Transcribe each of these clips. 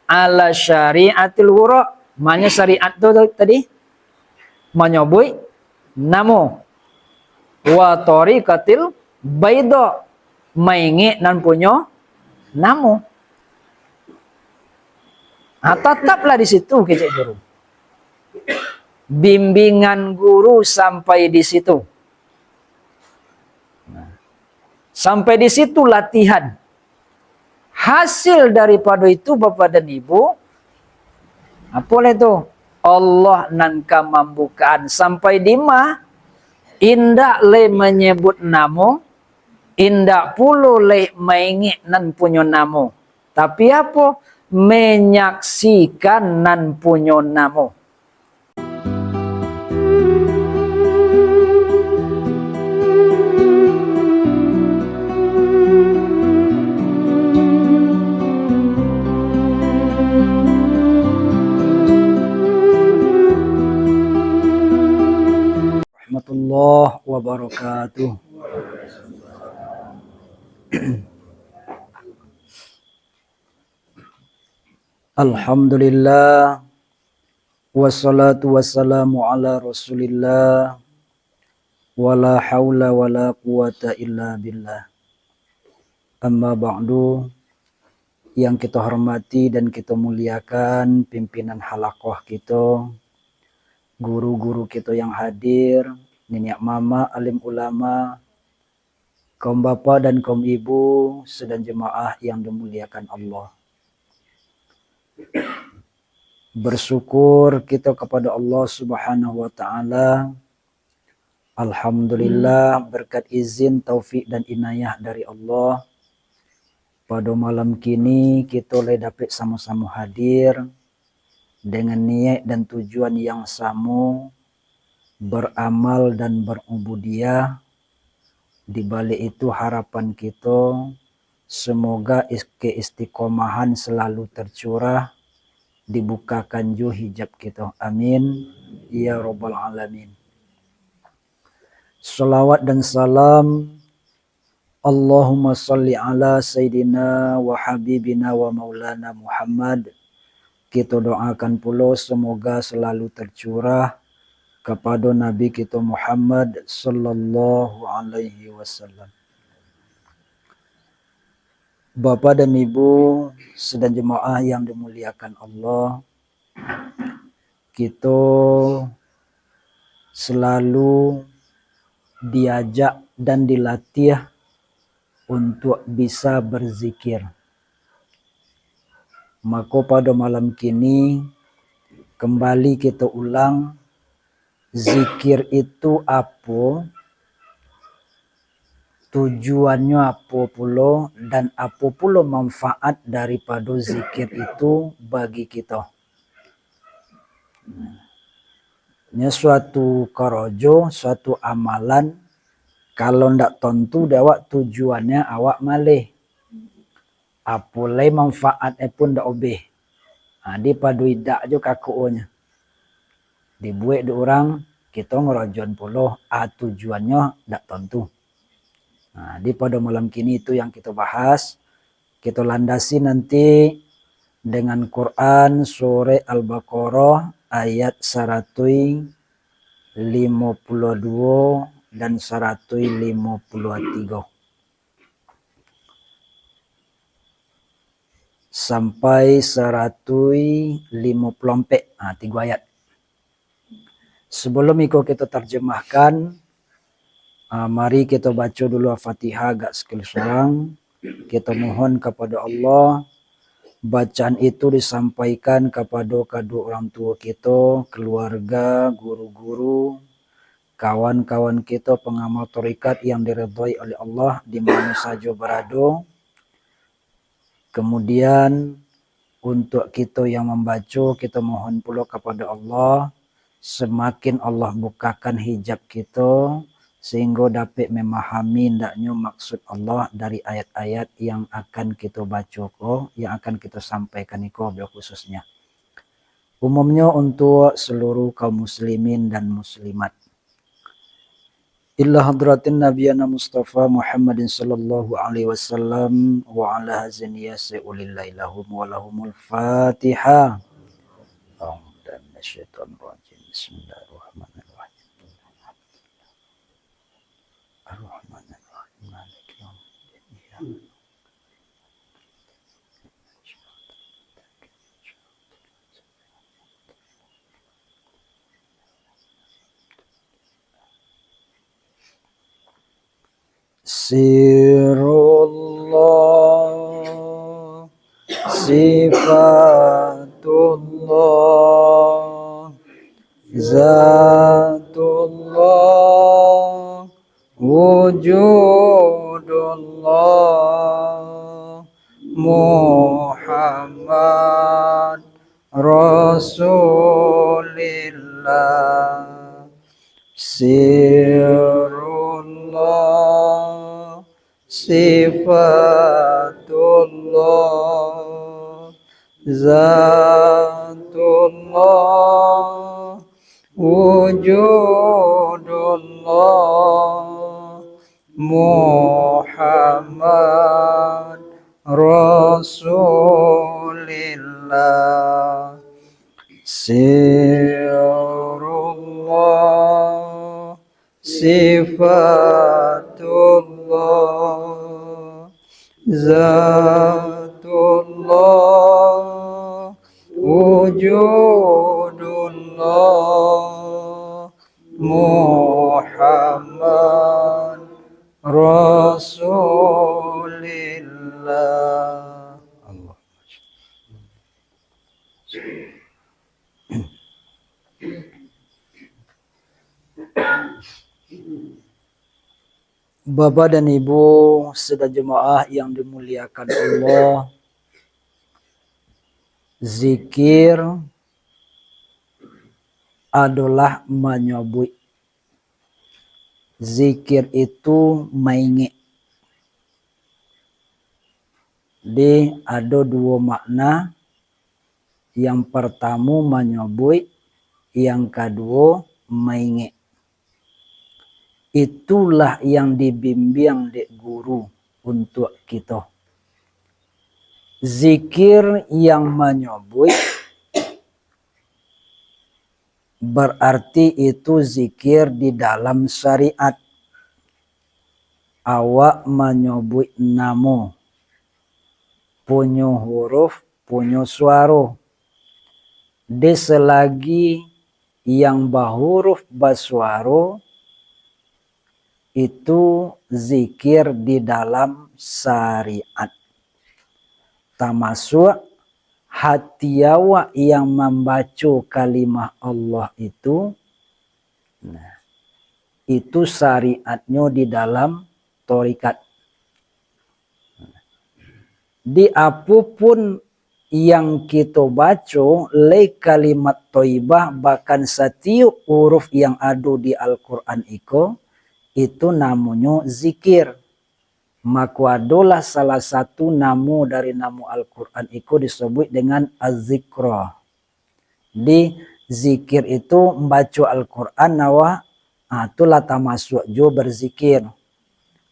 ala syariatil wura. Maknanya syariat tu tadi menyebut namo wa tariqatil baida maingi nan punyo namo. Tetaplah di situ kecik guru. Bimbingan guru sampai di situ. Sampai di situ latihan. Hasil daripada itu Bapak dan Ibu, apa itu? Allah nan kamambukaan sampai di ma indak le menyebut namo, indak puluh le maingi nan punyo namo. Tapi apa? Menyaksikan nan punyo namo. Rahmatullah wabarakatuh. Alhamdulillah wassalatu wassalamu ala Rasulillah wala haula wala quwata illa billah. Amma ba'du, yang kita hormati dan kita muliakan pimpinan halaqah kita, guru-guru kita yang hadir, nenek mama, alim ulama, kaum bapa dan kaum ibu, sedang jemaah yang dimuliakan Allah. Bersyukur kita kepada Allah Subhanahu wa taala. Alhamdulillah berkat izin, taufik dan inayah dari Allah. Pada malam kini kita boleh dapat sama-sama hadir dengan niat dan tujuan yang sama, beramal dan berubudiyah. Di balik itu harapan kita semoga keistiqomahan selalu tercurah, dibukakan ju hijab kita. Amin ya rabbal alamin. Salawat dan salam Allahumma salli ala Sayyidina wa Habibina wa Maulana Muhammad. Kita doakan pula semoga selalu tercurah kepada Nabi kita Muhammad sallallahu alaihi wasallam. Bapak dan Ibu sedang jemaah yang dimuliakan Allah, kita selalu diajak dan dilatih untuk bisa berzikir. Maka pada malam kini kembali kita ulang, zikir itu apa, tujuannya apa pula, dan apa pula manfaat daripada zikir itu bagi kita. Ini suatu karajo, suatu amalan, kalau ndak tentu awak tujuannya awak malih. Apa lagi manfaatnya pun ndak obeh. Di padu idak jo kakuonya. Dibuat di orang, kita ngerajon pula, tujuannya ndak tentu. Di pada malam kini itu yang kita bahas. Kita landasi nanti dengan Quran surah Al-Baqarah ayat 152 dan 153. Sampai 154. 3 ayat. Sebelum itu kita terjemahkan, mari kita baca dulu Al-Fatihah agak sekali seorang. Kita mohon kepada Allah, bacaan itu disampaikan kepada kedua orang tua kita, keluarga, guru-guru, kawan-kawan kita pengamal tarekat yang diridhai oleh Allah di mana saja berada. Kemudian untuk kita yang membaca, kita mohon pula kepada Allah, semakin Allah bukakan hijab kita sehingga dapat memahami ndaknya maksud Allah dari ayat-ayat yang akan kita baca yang akan kita sampaikan khususnya. Umumnya untuk seluruh kaum muslimin dan muslimat. illa hadratin nabiyana Mustafa Muhammadin sallallahu alaihi wasallam wa ala hazin yas'ulil lailahum wa lahumul Fatihah. Bismillahirrahmanirrahim. Ar-Rahmanir-Rahim. Maliki yaumiddin. Sirullah, sifatullah, zatullah, wujudullah, Muhammad Rasulillah. Sirullah, sifatullah, zatullah, wujudullah, Muhammad Rasulillah. Sirullah, sifatullah, zatullah, wujudullah, Muhammad Rasulillah. Allah. Bapak dan Ibu sedang jemaah yang dimuliakan Allah, zikir adalah menyebut. Zikir itu mainge. Ada dua makna. Yang pertama menyebut, yang kedua mainge. Itulah yang dibimbing dek guru untuk kita. Zikir yang menyebut berarti itu zikir di dalam syariat. Awak menyebut nama, punya huruf, punya suara. Selagi yang berhuruf bersuara itu zikir di dalam syariat. Termasuk hati awak yang membaca kalimah Allah itu, nah, itu syariatnya di dalam thariqat. Di apapun yang kita baca, le kalimat thayyibah, bahkan setiap huruf yang ada di Al-Quran itu namanya zikir. Maka adalah salah satu nama dari nama Al-Quran itu disebut dengan az-zikra. Di zikir itu membaca Al-Quran nawa, itulah termasuk juga berzikir.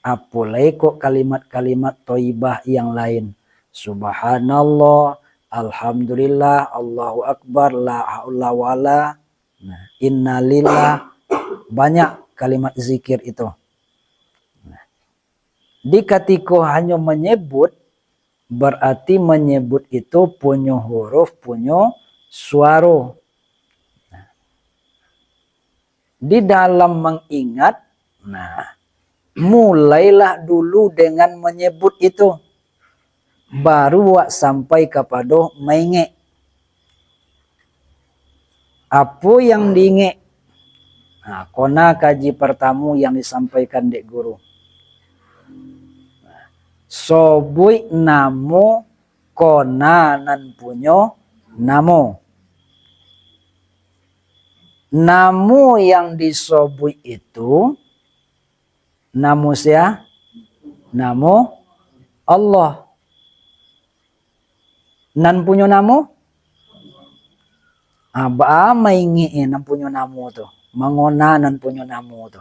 Apalagi kok kalimat-kalimat thayyibah yang lain. Subhanallah, alhamdulillah, Allahu akbar, la haula wala, innalillah. Banyak kalimat zikir itu. Di ketika hanya menyebut, berarti menyebut itu punya huruf, punya suara. Di dalam mengingat, mulailah dulu dengan menyebut itu. Baru sampai kepada mengingat. Apa yang diingat? Kona kaji pertama yang disampaikan dek guru. Sobui namo kona nan punyo namo. Namo yang disobui itu namo siapa? Namo Allah. Nan punyo namo? Ba maingi nan punyo namo tu. Mangona nan punyo namo tu.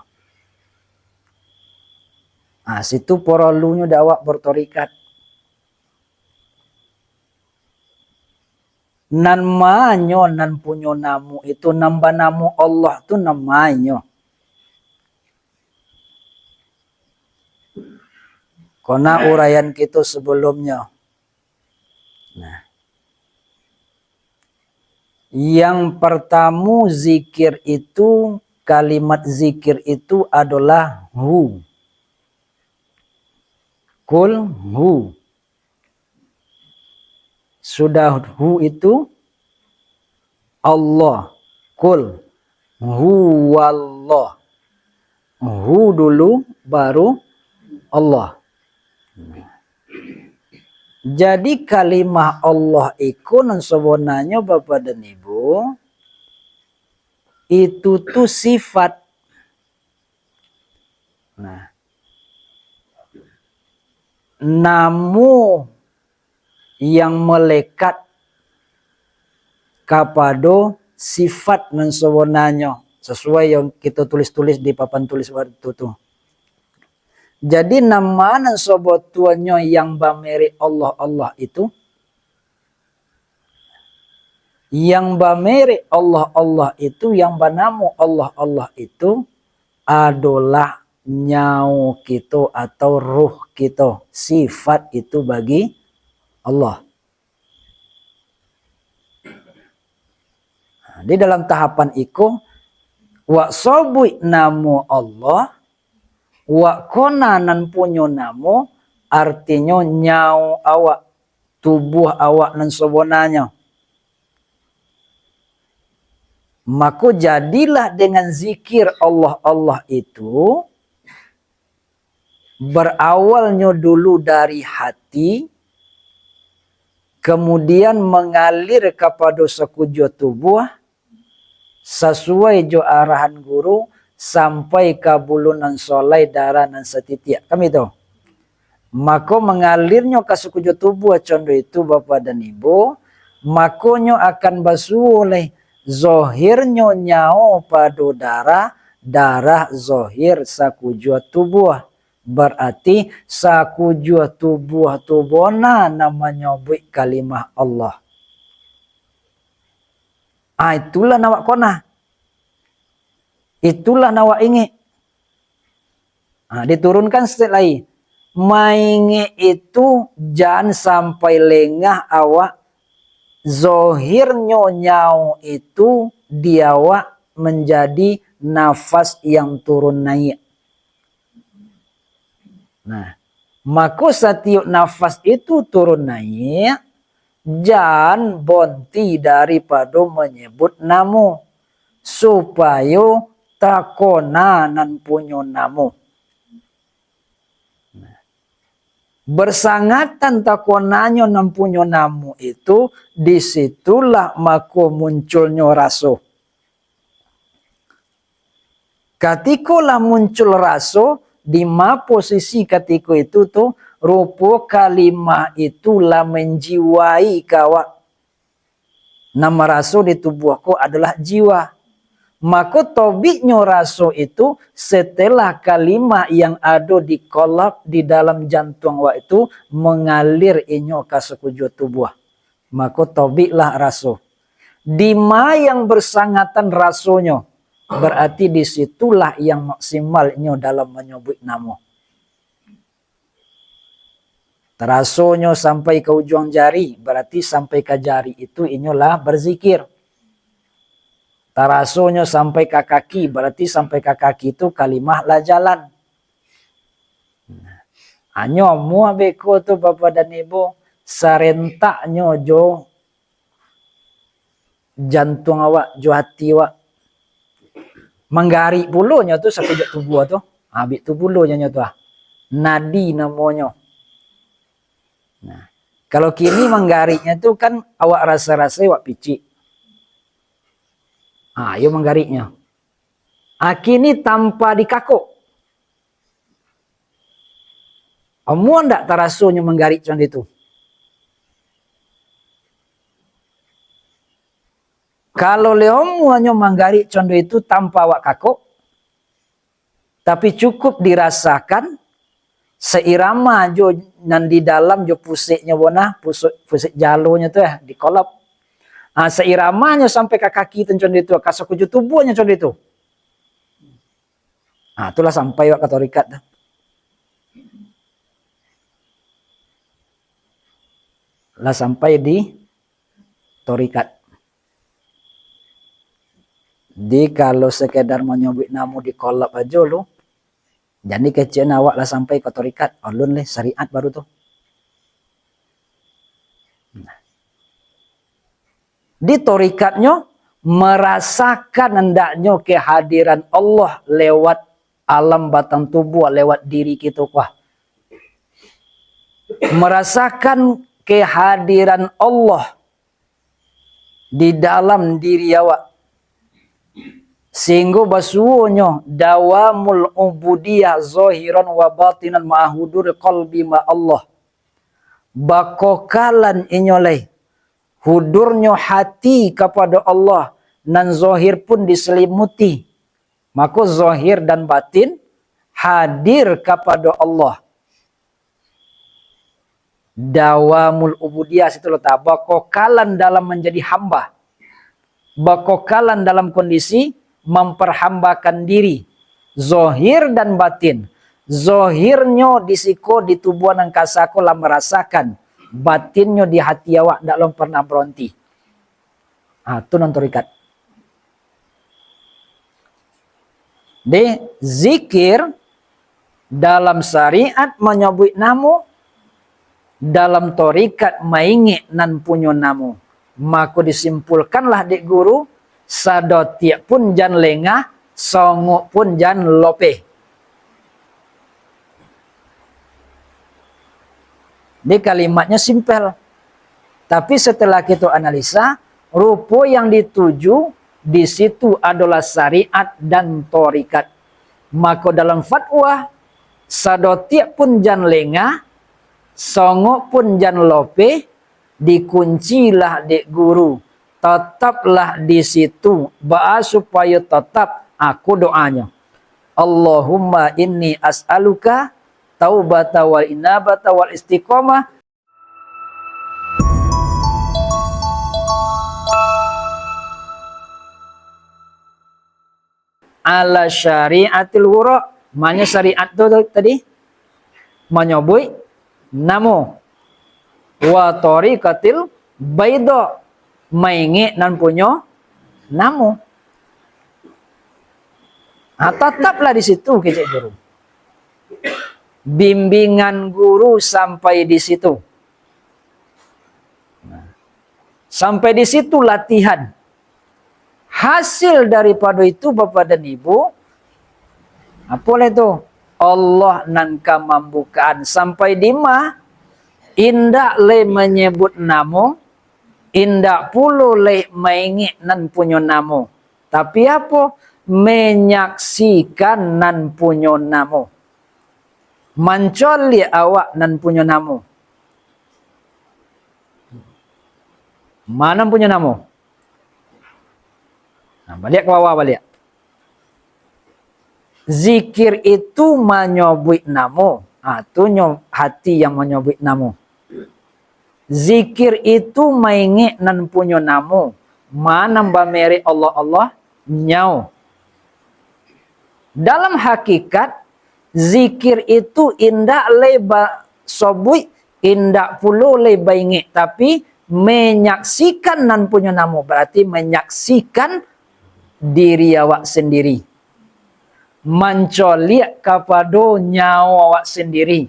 Situ porolunya dawak bertorikat. Nan manyo nan punyo namu itu nambah namu Allah tu namanya. Kona uraian kita sebelumnya. Nah. Yang pertama zikir itu, kalimat zikir itu adalah hu. Kul hu. Sudah hu itu Allah. Kul huwallah. Hu dulu baru Allah. Jadi kalimah Allah iku nan sebenarnya Bapak dan Ibu itu tuh sifat. Nah, namu yang melekat kepada sifat nan sebenarnya sesuai yang kita tulis-tulis di papan tulis waktu itu. Jadi nama nan sebetulnya yang bameri Allah itu, yang bameri Allah itu, yang banamu Allah itu adalah nyau kita atau ruh kita. Sifat itu bagi Allah. Di dalam tahapan itu, wa sobui namu Allah, wa konanan punyo namu, artinya nyau awak, tubuh awak nan sebenarnya. Maka jadilah dengan zikir Allah itu, berawalnya dulu dari hati, kemudian mengalir kepada sekujur tubuh, sesuai jo arahan guru, sampai ke bulunan solai darah nan setitiak. Kami tahu. Maka mengalirnya ke sekujur tubuh contoh itu Bapak dan Ibu, makonyo akan basuh oleh zohirnya nyao pada darah zohir sakujur tubuh. Berarti sakujur tubuh namanya buik kalimah Allah. Itulah nawak kona. Itulah nawak ingi. Diturunkan setelah lain. Maingi itu jangan sampai lengah awak. Zohirnya nyau itu diawak menjadi nafas yang turun naik. Nah, maka setiap nafas itu turun naik, jangan bonti daripada menyebut namu, supaya takonanan punyo namu. Bersangatan takonanyo nan punyo namu itu, disitulah maka munculnya rasa. Katikolah muncul rasa, di ma posisi ketika itu tuh rupa kalimah itulah menjiwai kawak. Nama rasa di tubuhku adalah jiwa. Maka tobiknya rasa itu setelah kalimah yang ada di kolab di dalam jantung wa itu mengalir inyo ke sekujur tubuh. Maka tobiklah rasa. Di ma yang bersangatan rasanya, berarti disitulah yang maksimalnya dalam menyebut nama. Terasonya sampai ke ujung jari, berarti sampai ke jari itu inyolah berzikir. Terasonya sampai ke kaki, berarti sampai ke kaki itu kalimah lah jalan. Hanya mua beko tu Bapak dan Ibu, serentaknya jo jantung awak, jo hati awak. Menggari puluhnya tu sekejap tubuh tu. Habis tu puluhnya tu. Nadi namanya. Nah, kalau kini menggarinya tu kan awak rasa-rasa awak picik. Ayo menggarinya. Kini tanpa dikakuk. Amuan tak terasunya menggarik macam itu. Kalau leomu hanya menggarik contoh itu tanpa awak kakuk, tapi cukup dirasakan, seirama jo nan di dalam jo pusiknya bona, pusik jalurnya tuh di kolap. Seiramanya sampai ke kaki tencon itu, ke sekujur tubuhnya con itu. Itulah sampai wak ke torikat. Lah sampai di torikat. Di kalau sekedar mau nyobik namu di kolap aja lu, jadi kecil awak lah sampai ke torikat, ulun leh syariat baru tuh. Di torikatnya merasakan hendaknya kehadiran Allah lewat alam batang tubuh, lewat diri kita kuah. Merasakan kehadiran Allah di dalam diri awak. Sehingga basuhnya dawamul ubudiyah zahiran wa batinan ma'hudur qalbi ma Allah. Bakokalan inyoleh hudurnya hati kepada Allah nan zahir pun diselimuti. Maka zahir dan batin hadir kepada Allah. Dawamul ubudiyah situ letak bakokalan dalam menjadi hamba. Bakokalan dalam kondisi memperhambakan diri. Zahir dan batin. Zahirnya disiko di tubuh nang kasako lah merasakan. Batinnya di hati awak tak long pernah berhenti. Itu non torikat. De zikir dalam syariat menyebut namu, dalam torikat maingi nan punyo namu. Maka disimpulkanlah dek guru, sadotiak pun jan lengah, songok pun jan lope. Di kalimatnya simpel. Tapi setelah kita analisa, rupa yang dituju di situ adalah syariat dan torikat. Maka dalam fatwa, sadotiak pun jan lengah, songok pun jan lope, dikuncilah dek guru. Tetaplah di situ. Supaya tetap aku doanya. Allahumma inni as'aluka taubata wal inabata wal istiqomah ala syariatil wura. Mana syariat tu tadi? Menyebut namo wa tariqatil baida, maingi nan punyo namo. Tetaplah di situ kecik guru. Bimbingan guru sampai di situ. Sampai di situ latihan. Hasil daripada itu Bapak dan Ibu, apa itu? Allah nan kamambukaan sampai di ma indak le menyebut namo, indak puluh le maingi nan punyo namo. Tapi apa? Menyaksikan nan punyo namo. Mancoli awak nan punyo namo. Mana punya namo? Balik ke bawah balik. Zikir itu menyebut namo. Itu hati yang menyebut namo. Zikir itu maingi nan punyo namo. Mana bameri Allah Allah nyau. Dalam hakikat zikir itu indak leba sobui, indak puluh leba ingi, tapi menyaksikan nan punya namo, berarti menyaksikan diri awak sendiri. Mencoliak kepada nyawa awak sendiri.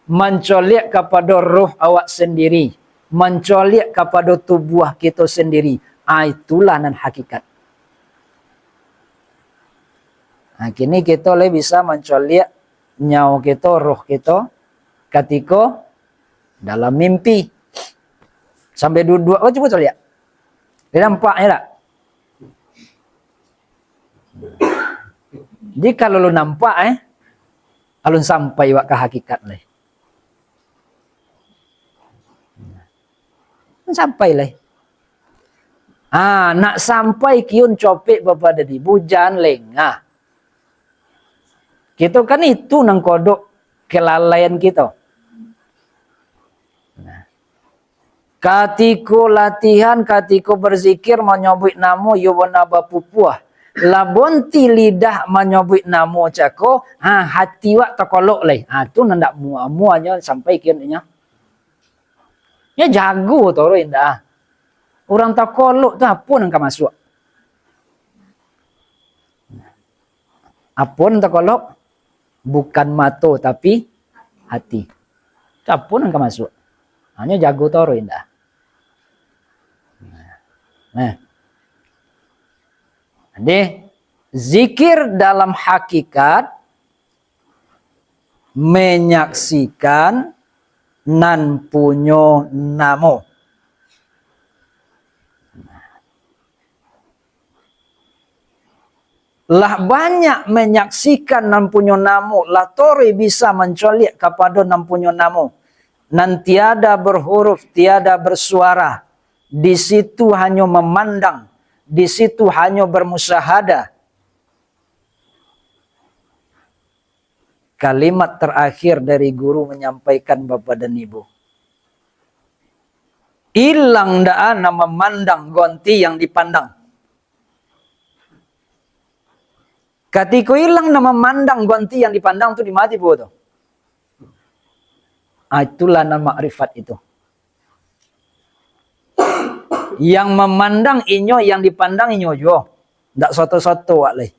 Mencoliak kepada roh awak sendiri. Mencoliak kepada tubuh kita sendiri. Itulah nan hakikat. Kini kita lebih bisa mencoliak nyawa kita, roh kita ketika dalam mimpi. Sampai duduk, coba lihat. Dia nampaknya tak? Jadi kalau lu nampak, alun sampai wak ke hakikat leh. Sampai leh. Nak sampai kiun copek Bapak Dadi, bujan lengah. Kita kan itu nang kodok kelalaian kita. Katiko latihan, katiko berzikir menyebut namo yobana bapupuah. Labonti lidah menyebut namo cako, hati wak terkolok leh. Tu nandak muanya sampai kiannya. Ya jago tu orang dah. Orang terkolok tu apa nangka masuk. Apa nang terkolok? Bukan mata tapi hati. Apa nangka masuk. Hanya jago tu orang dah. Nah, jadi zikir dalam hakikat menyaksikan nan punyo namo. Lah banyak menyaksikan nan punyo namo, lah tori bisa mencolik kepada nan punyo namo. Nan tiada berhuruf, tiada bersuara. Di situ hanya memandang, di situ hanya bermusyahadah. Kalimat terakhir dari guru menyampaikan Bapak dan Ibu. Hilang daan memandang gonti yang dipandang. Ketika hilang memandang gonti yang dipandang itu dimati bu tuh. Itulah nama makrifat itu. Yang memandang inyo, yang dipandang inyo jo. Ndak soto-soto wak leh.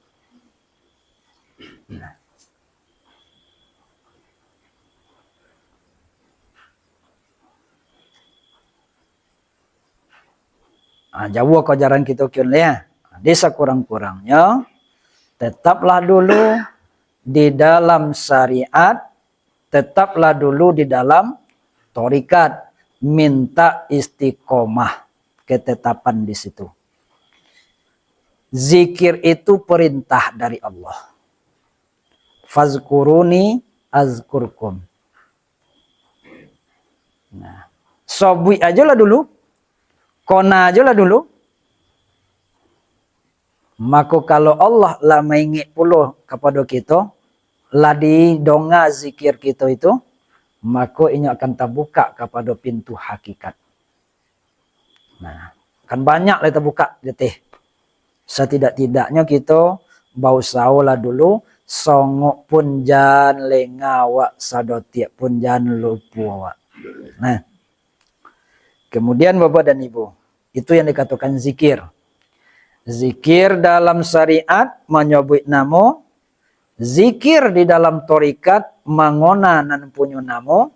Jauh ke ajaran kita kian ya. Desa kurang-kurangnya tetaplah dulu di dalam syariat, tetaplah dulu di dalam thariqat, minta istiqomah, ketetapan di situ. Zikir itu perintah dari Allah. Fazkuruni azkurkum. Nah, sobui aja lah dulu. Kona aja lah dulu. Maka kalau Allah lah mengingat puluh kepada kita, lah di donga zikir kita itu, maka ini akan terbuka kepada pintu hakikat. Nah, kan banyak lah terbuka deteh. Setidak-tidaknya kita bau saulah dulu, songok pun jan lengawak sadotiak pun jan lupa wak. Nah, kemudian Bapak dan Ibu, itu yang dikatakan zikir. Zikir dalam syariat menyebut namo, zikir di dalam thariqat mangona nan punyo namo,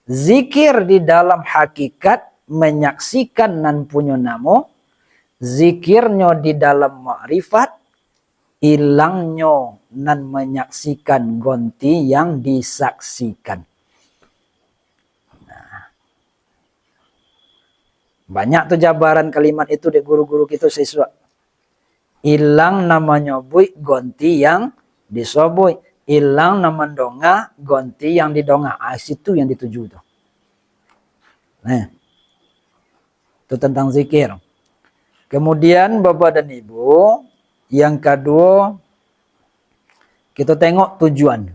zikir di dalam hakikat menyaksikan nan punyo namo, zikirnya di dalam makrifat ilangnya nan menyaksikan gonti yang disaksikan. Banyak tuh jabaran kalimat itu di guru-guru kita siswa. Ilang namanya bui gonti yang disobui. Ilang nama donga gonti yang didonga. Situ yang dituju tuh. Nah, itu tentang zikir. Kemudian Bapak dan Ibu, yang kedua kita tengok tujuan.